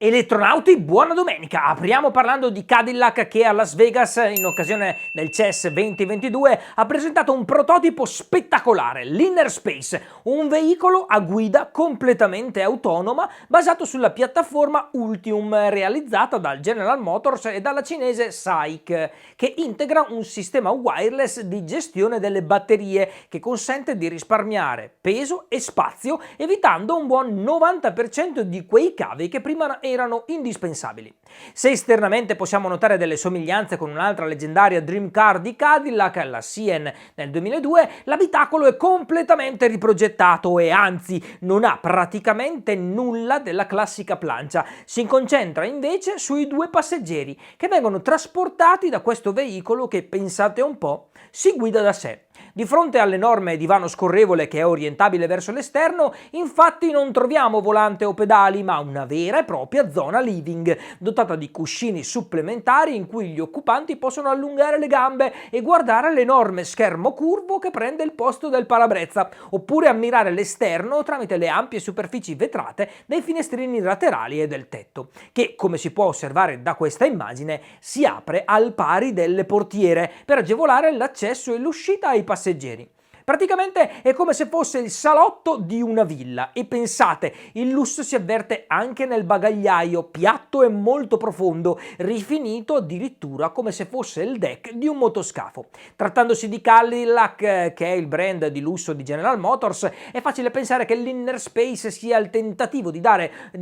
Elettronauti, buona domenica! Apriamo parlando di Cadillac che a Las Vegas, in occasione del CES 2022, ha presentato un prototipo spettacolare, l'Inner Space, un veicolo a guida completamente autonoma basato sulla piattaforma Ultium realizzata dal General Motors e dalla cinese SAIC, che integra un sistema wireless di gestione delle batterie che consente di risparmiare peso e spazio, evitando un buon 90% di quei cavi che prima erano indispensabili. Se esternamente possiamo notare delle somiglianze con un'altra leggendaria Dream Car di Cadillac, la Sienne nel 2002, l'abitacolo è completamente riprogettato e anzi non ha praticamente nulla della classica plancia, si concentra invece sui due passeggeri che vengono trasportati da questo veicolo che, pensate un po', si guida da sé. Di fronte all'enorme divano scorrevole che è orientabile verso l'esterno, infatti non troviamo volante o pedali, ma una vera e propria zona living, dotata di cuscini supplementari in cui gli occupanti possono allungare le gambe e guardare l'enorme schermo curvo che prende il posto del parabrezza, oppure ammirare l'esterno tramite le ampie superfici vetrate dei finestrini laterali e del tetto, che, come si può osservare da questa immagine, si apre al pari delle portiere per agevolare l'accesso e l'uscita ai passeggeri. Praticamente è come se fosse il salotto di una villa e pensate, il lusso si avverte anche nel bagagliaio piatto e molto profondo, rifinito addirittura come se fosse il deck di un motoscafo. Trattandosi di Cadillac, che è il brand di lusso di General Motors, è facile pensare che l'Inner Space sia il tentativo di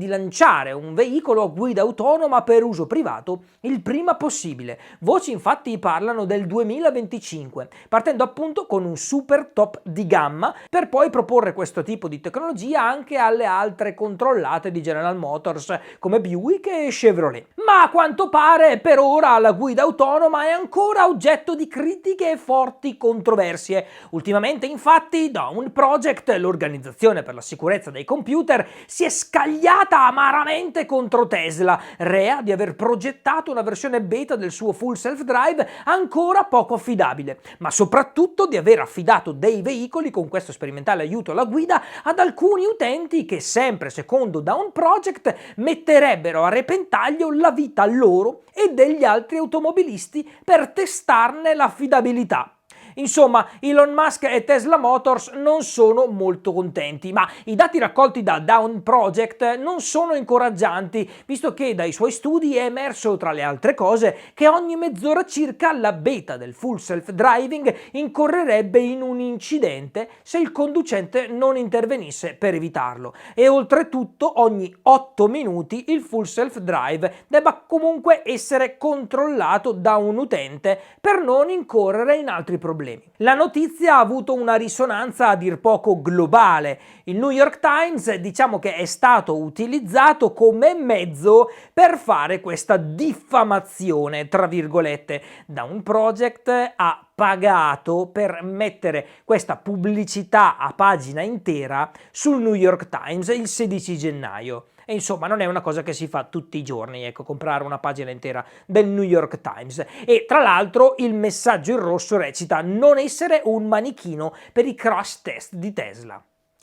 lanciare un veicolo a guida autonoma per uso privato il prima possibile. Voci infatti parlano del 2025, partendo appunto con un super top di gamma, per poi proporre questo tipo di tecnologia anche alle altre controllate di General Motors come Buick e Chevrolet. Ma a quanto pare per ora la guida autonoma è ancora oggetto di critiche e forti controversie. Ultimamente infatti Dawn Project, l'organizzazione per la sicurezza dei computer, si è scagliata amaramente contro Tesla, rea di aver progettato una versione beta del suo full self-drive ancora poco affidabile, ma soprattutto di aver affidato dei veicoli con questo sperimentale aiuto alla guida ad alcuni utenti che, sempre secondo Dawn Project, metterebbero a repentaglio la vita loro e degli altri automobilisti per testarne l'affidabilità. Insomma, Elon Musk e Tesla Motors non sono molto contenti, ma i dati raccolti da Dawn Project non sono incoraggianti, visto che dai suoi studi è emerso, tra le altre cose, che ogni mezz'ora circa la beta del full self-driving incorrerebbe in un incidente se il conducente non intervenisse per evitarlo, e oltretutto ogni 8 minuti il full self-drive debba comunque essere controllato da un utente per non incorrere in altri problemi. La notizia ha avuto una risonanza a dir poco globale. Il New York Times diciamo che è stato utilizzato come mezzo per fare questa diffamazione, tra virgolette. Dawn Project ha pagato per mettere questa pubblicità a pagina intera sul New York Times il 16 gennaio. E insomma non è una cosa che si fa tutti i giorni, ecco, comprare una pagina intera del New York Times. E tra l'altro il messaggio in rosso recita: non essere un manichino per i crash test di Tesla.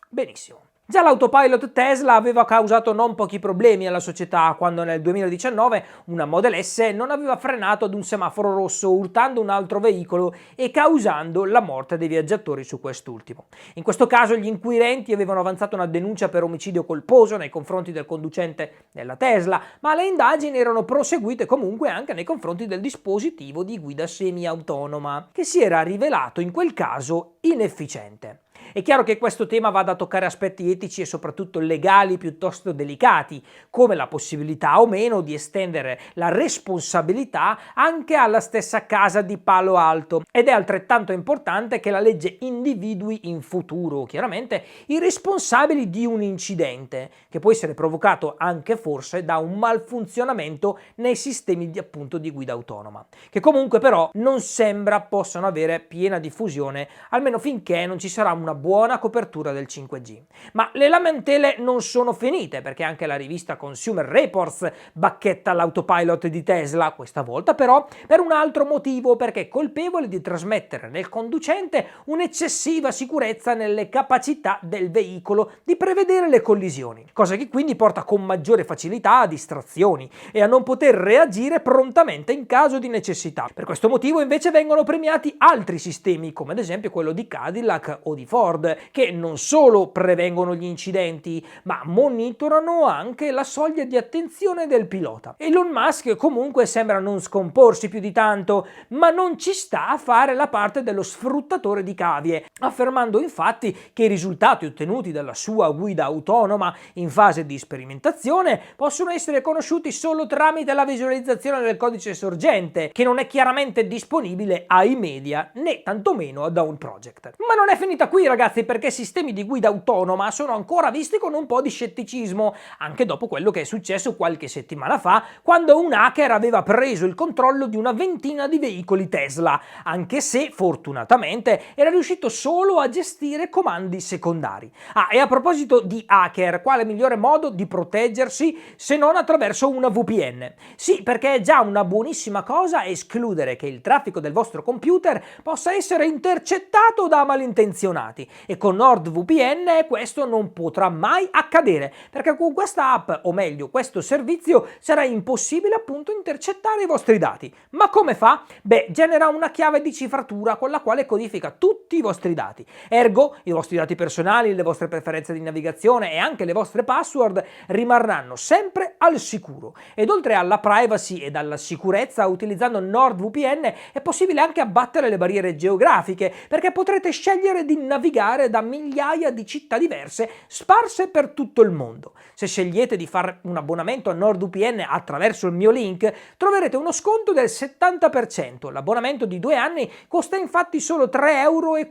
Benissimo. Già l'autopilot Tesla aveva causato non pochi problemi alla società quando nel 2019 una Model S non aveva frenato ad un semaforo rosso urtando un altro veicolo e causando la morte dei viaggiatori su quest'ultimo. In questo caso gli inquirenti avevano avanzato una denuncia per omicidio colposo nei confronti del conducente della Tesla, ma le indagini erano proseguite comunque anche nei confronti del dispositivo di guida semi-autonoma, che si era rivelato in quel caso inefficiente. È chiaro che questo tema vada a toccare aspetti etici e soprattutto legali piuttosto delicati, come la possibilità o meno di estendere la responsabilità anche alla stessa casa di Palo Alto, ed è altrettanto importante che la legge individui in futuro, chiaramente, i responsabili di un incidente, che può essere provocato anche forse da un malfunzionamento nei sistemi di guida autonoma, che comunque però non sembra possano avere piena diffusione, almeno finché non ci sarà una buona copertura del 5G. Ma le lamentele non sono finite, perché anche la rivista Consumer Reports bacchetta l'autopilot di Tesla, questa volta però per un altro motivo, perché è colpevole di trasmettere nel conducente un'eccessiva sicurezza nelle capacità del veicolo di prevedere le collisioni, cosa che quindi porta con maggiore facilità a distrazioni e a non poter reagire prontamente in caso di necessità. Per questo motivo invece vengono premiati altri sistemi, come ad esempio quello di Cadillac o di Ford, che non solo prevengono gli incidenti, ma monitorano anche la soglia di attenzione del pilota. Elon Musk comunque sembra non scomporsi più di tanto, ma non ci sta a fare la parte dello sfruttatore di cavie, affermando infatti che i risultati ottenuti dalla sua guida autonoma in fase di sperimentazione possono essere conosciuti solo tramite la visualizzazione del codice sorgente, che non è chiaramente disponibile ai media né tantomeno da un project. Ma non è finita qui, ragazzi, perché sistemi di guida autonoma sono ancora visti con un po' di scetticismo, anche dopo quello che è successo qualche settimana fa, quando un hacker aveva preso il controllo di una ventina di veicoli Tesla, anche se fortunatamente era riuscito solo a gestire comandi secondari. E a proposito di hacker, quale migliore modo di proteggersi se non attraverso una VPN? Sì, perché è già una buonissima cosa escludere che il traffico del vostro computer possa essere intercettato da malintenzionati, e con NordVPN questo non potrà mai accadere, perché con questa app, o meglio questo servizio, sarà impossibile appunto intercettare i vostri dati. Ma come fa? Beh, genera una chiave di cifratura con la quale codifica tutti i vostri dati, ergo i vostri dati personali, le vostre preferenze di navigazione e anche le vostre password rimarranno sempre al sicuro. Ed oltre alla privacy ed alla sicurezza, utilizzando NordVPN è possibile anche abbattere le barriere geografiche, perché potrete scegliere di navigare da migliaia di città diverse sparse per tutto il mondo. Se scegliete di fare un abbonamento a NordVPN attraverso il mio link, troverete uno sconto del 70%. L'abbonamento di 2 anni costa infatti solo 3,15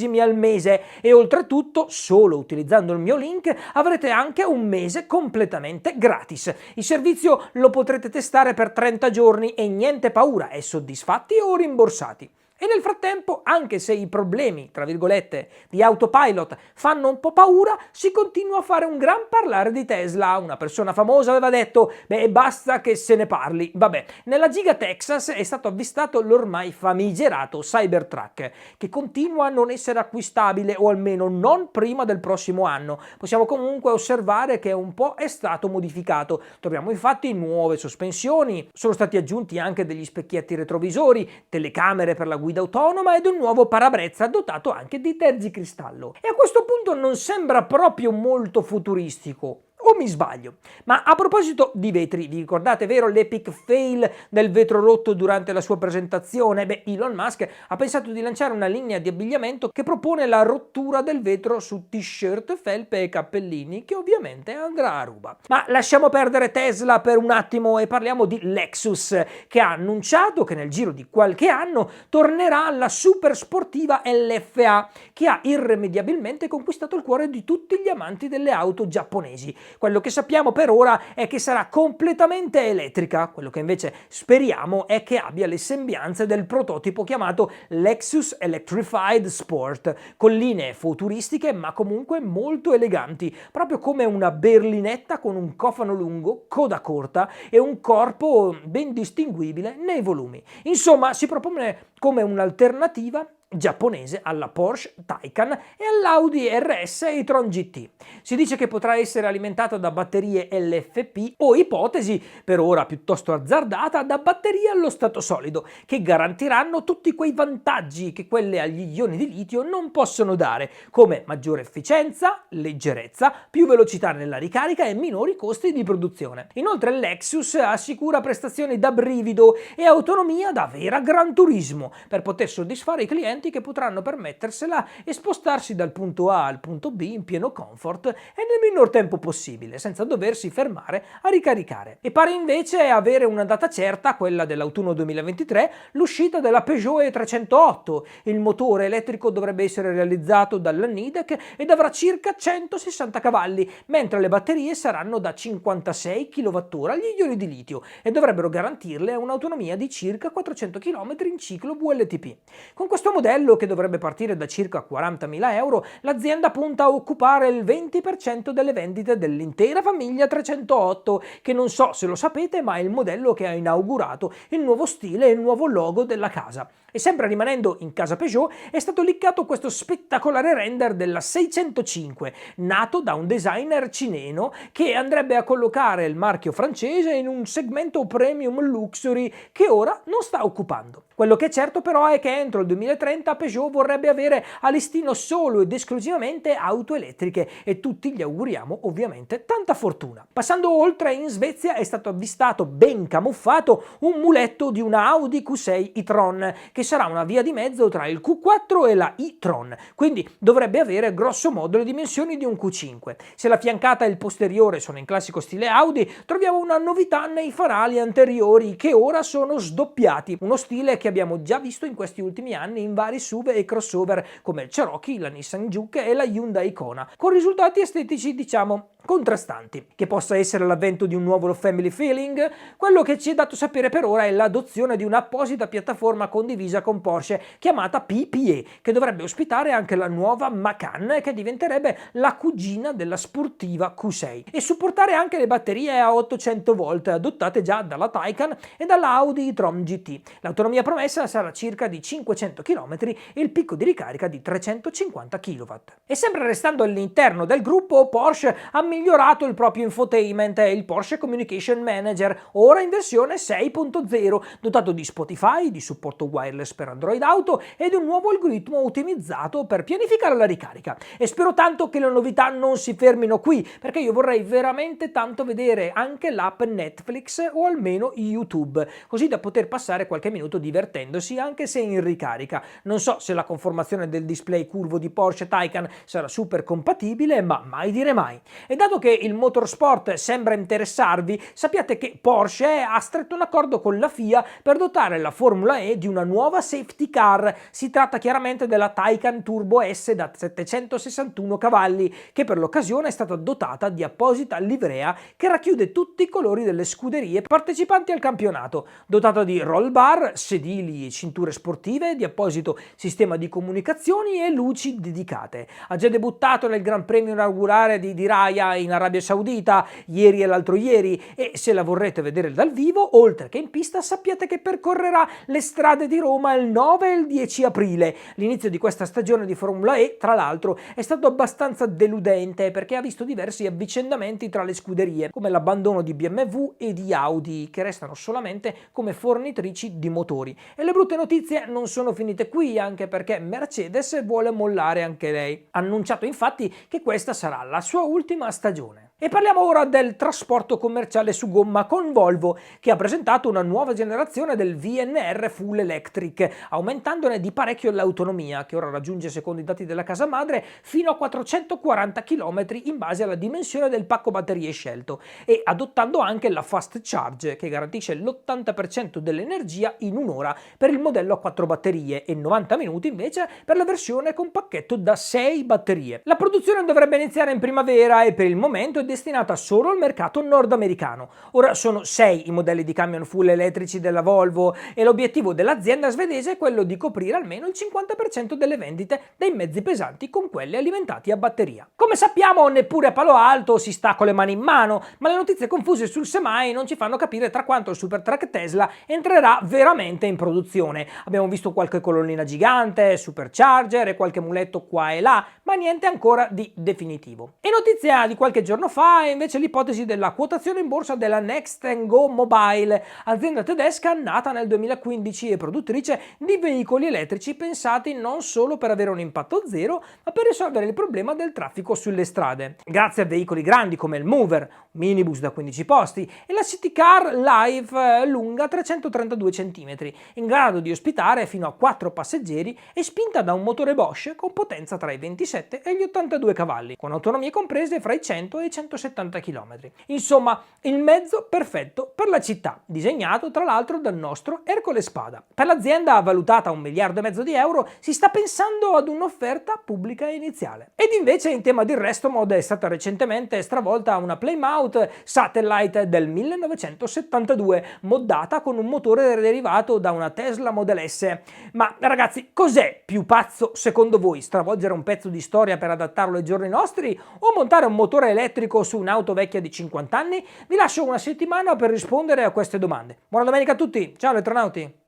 € al mese, e oltretutto, solo utilizzando il mio link, avrete anche un mese completamente gratis. Il servizio lo potrete testare per 30 giorni e niente paura, è soddisfatti o rimborsati. E nel frattempo, anche se i problemi, tra virgolette, di autopilot fanno un po' paura, si continua a fare un gran parlare di Tesla. Una persona famosa aveva detto: beh, basta che se ne parli. Vabbè, nella Giga Texas è stato avvistato l'ormai famigerato Cybertruck, che continua a non essere acquistabile, o almeno non prima del prossimo anno. Possiamo comunque osservare che un po' è stato modificato. Troviamo infatti nuove sospensioni, sono stati aggiunti anche degli specchietti retrovisori, telecamere per la guida autonoma ed un nuovo parabrezza dotato anche di tergicristallo. E a questo punto non sembra proprio molto futuristico. O mi sbaglio? Ma a proposito di vetri, vi ricordate, vero, l'epic fail del vetro rotto durante la sua presentazione? Beh, Elon Musk ha pensato di lanciare una linea di abbigliamento che propone la rottura del vetro su t-shirt, felpe e cappellini, che ovviamente andrà a ruba. Ma lasciamo perdere Tesla per un attimo e parliamo di Lexus, che ha annunciato che nel giro di qualche anno tornerà alla super sportiva LFA, che ha irrimediabilmente conquistato il cuore di tutti gli amanti delle auto giapponesi. Quello che sappiamo per ora è che sarà completamente elettrica, quello che invece speriamo è che abbia le sembianze del prototipo chiamato Lexus Electrified Sport, con linee futuristiche ma comunque molto eleganti, proprio come una berlinetta con un cofano lungo, coda corta e un corpo ben distinguibile nei volumi. Insomma, si propone come un'alternativa giapponese alla Porsche Taycan e all'Audi RS e-tron GT. Si dice che potrà essere alimentata da batterie LFP o, ipotesi per ora piuttosto azzardata, da batterie allo stato solido, che garantiranno tutti quei vantaggi che quelle agli ioni di litio non possono dare, come maggiore efficienza, leggerezza, più velocità nella ricarica e minori costi di produzione. Inoltre Lexus assicura prestazioni da brivido e autonomia da vera gran turismo, per poter soddisfare i clienti che potranno permettersela e spostarsi dal punto A al punto B in pieno comfort e nel minor tempo possibile, senza doversi fermare a ricaricare. E pare invece avere una data certa, quella dell'autunno 2023, l'uscita della Peugeot e308. Il motore elettrico dovrebbe essere realizzato dalla Nidec ed avrà circa 160 cavalli, mentre le batterie saranno da 56 kWh agli ioni di litio e dovrebbero garantirle un'autonomia di circa 400 km in ciclo WLTP. Con questo modello modello, che dovrebbe partire da circa 40.000 euro, l'azienda punta a occupare il 20% delle vendite dell'intera famiglia 308, che non so se lo sapete, ma è il modello che ha inaugurato il nuovo stile e il nuovo logo della casa. E sempre rimanendo in casa Peugeot, è stato liccato questo spettacolare render della 605, nato da un designer cileno che andrebbe a collocare il marchio francese in un segmento premium luxury che ora non sta occupando. Quello che è certo però è che entro il 2030 Peugeot vorrebbe avere a listino solo ed esclusivamente auto elettriche e tutti gli auguriamo ovviamente tanta fortuna. Passando oltre, in Svezia è stato avvistato ben camuffato un muletto di una Audi Q6 e-tron, che sarà una via di mezzo tra il Q4 e la e-tron, quindi dovrebbe avere grosso modo le dimensioni di un Q5. Se la fiancata e il posteriore sono in classico stile Audi, troviamo una novità nei fanali anteriori che ora sono sdoppiati, uno stile che abbiamo già visto in questi ultimi anni in vari SUV e crossover come il Cherokee, la Nissan Juke e la Hyundai Kona, con risultati estetici diciamo contrastanti. Che possa essere l'avvento di un nuovo family feeling? Quello che ci è dato sapere per ora è l'adozione di un'apposita piattaforma condivisa con Porsche chiamata PPE, che dovrebbe ospitare anche la nuova Macan, che diventerebbe la cugina della sportiva Q6, e supportare anche le batterie a 800 volt adottate già dalla Taycan e dalla Audi e-tron GT. L'autonomia promessa sarà circa di 500 km e il picco di ricarica di 350 kW. E sempre restando all'interno del gruppo, Porsche ha migliorato il proprio infotainment, il Porsche Communication Manager, ora in versione 6.0, dotato di Spotify, di supporto wireless per Android Auto e di un nuovo algoritmo ottimizzato per pianificare la ricarica. E spero tanto che le novità non si fermino qui, perché io vorrei veramente tanto vedere anche l'app Netflix o almeno YouTube, così da poter passare qualche minuto divertendosi anche se in ricarica. Non so se la conformazione del display curvo di Porsche Taycan sarà super compatibile, ma mai dire mai. E dato che il motorsport sembra interessarvi, sappiate che Porsche ha stretto un accordo con la FIA per dotare la Formula E di una nuova safety car. Si tratta chiaramente della Taycan Turbo S da 761 cavalli, che per l'occasione è stata dotata di apposita livrea che racchiude tutti i colori delle scuderie partecipanti al campionato, dotata di roll bar, sedili e cinture sportive, di apposito sistema di comunicazioni e luci dedicate. Ha già debuttato nel Gran Premio inaugurale di Raya in Arabia Saudita ieri e l'altro ieri, e se la vorrete vedere dal vivo, oltre che in pista, sappiate che percorrerà le strade di Roma il 9 e il 10 aprile. L'inizio di questa stagione di Formula E, tra l'altro, è stato abbastanza deludente perché ha visto diversi avvicendamenti tra le scuderie, come l'abbandono di BMW e di Audi, che restano solamente come fornitrici di motori. E le brutte notizie non sono finite qui, anche perché Mercedes vuole mollare anche lei. Ha annunciato infatti che questa sarà la sua ultima stagione. E parliamo ora del trasporto commerciale su gomma con Volvo, che ha presentato una nuova generazione del VNR Full Electric, aumentandone di parecchio l'autonomia, che ora raggiunge, secondo i dati della casa madre, fino a 440 km in base alla dimensione del pacco batterie scelto, e adottando anche la Fast Charge, che garantisce l'80% dell'energia in un'ora per il modello a 4 batterie e 90 minuti invece per la versione con pacchetto da 6 batterie. La produzione dovrebbe iniziare in primavera e per il momento è destinata solo al mercato nordamericano. Ora sono 6 i modelli di camion full elettrici della Volvo e l'obiettivo dell'azienda svedese è quello di coprire almeno il 50% delle vendite dei mezzi pesanti con quelli alimentati a batteria. Come sappiamo, neppure a Palo Alto si sta con le mani in mano, ma le notizie confuse sul semi non ci fanno capire tra quanto il Supertruck Tesla entrerà veramente in produzione. Abbiamo visto qualche colonnina gigante, supercharger e qualche muletto qua e là, ma niente ancora di definitivo. E notizia di qualche giorno fa è invece l'ipotesi della quotazione in borsa della Next & Go Mobile, azienda tedesca nata nel 2015 e produttrice di veicoli elettrici pensati non solo per avere un impatto zero, ma per risolvere il problema del traffico sulle strade. Grazie a veicoli grandi come il Mover, un minibus da 15 posti, e la City Car Life lunga 332 cm, in grado di ospitare fino a 4 passeggeri e spinta da un motore Bosch con potenza tra i 27 e gli 82 cavalli, con autonomie comprese fra i 100 e i 100 170 km. Insomma, il mezzo perfetto per la città, disegnato tra l'altro dal nostro Ercole Spada. Per l'azienda, valutata a 1,5 miliardi di euro, si sta pensando ad un'offerta pubblica iniziale. Ed invece in tema di resto mod è stata recentemente stravolta una Plymouth Satellite del 1972, moddata con un motore derivato da una Tesla Model S. Ma ragazzi, cos'è più pazzo secondo voi? Stravolgere un pezzo di storia per adattarlo ai giorni nostri o montare un motore elettrico su un'auto vecchia di 50 anni? Vi lascio una settimana per rispondere a queste domande. Buona domenica a tutti, ciao elettronauti!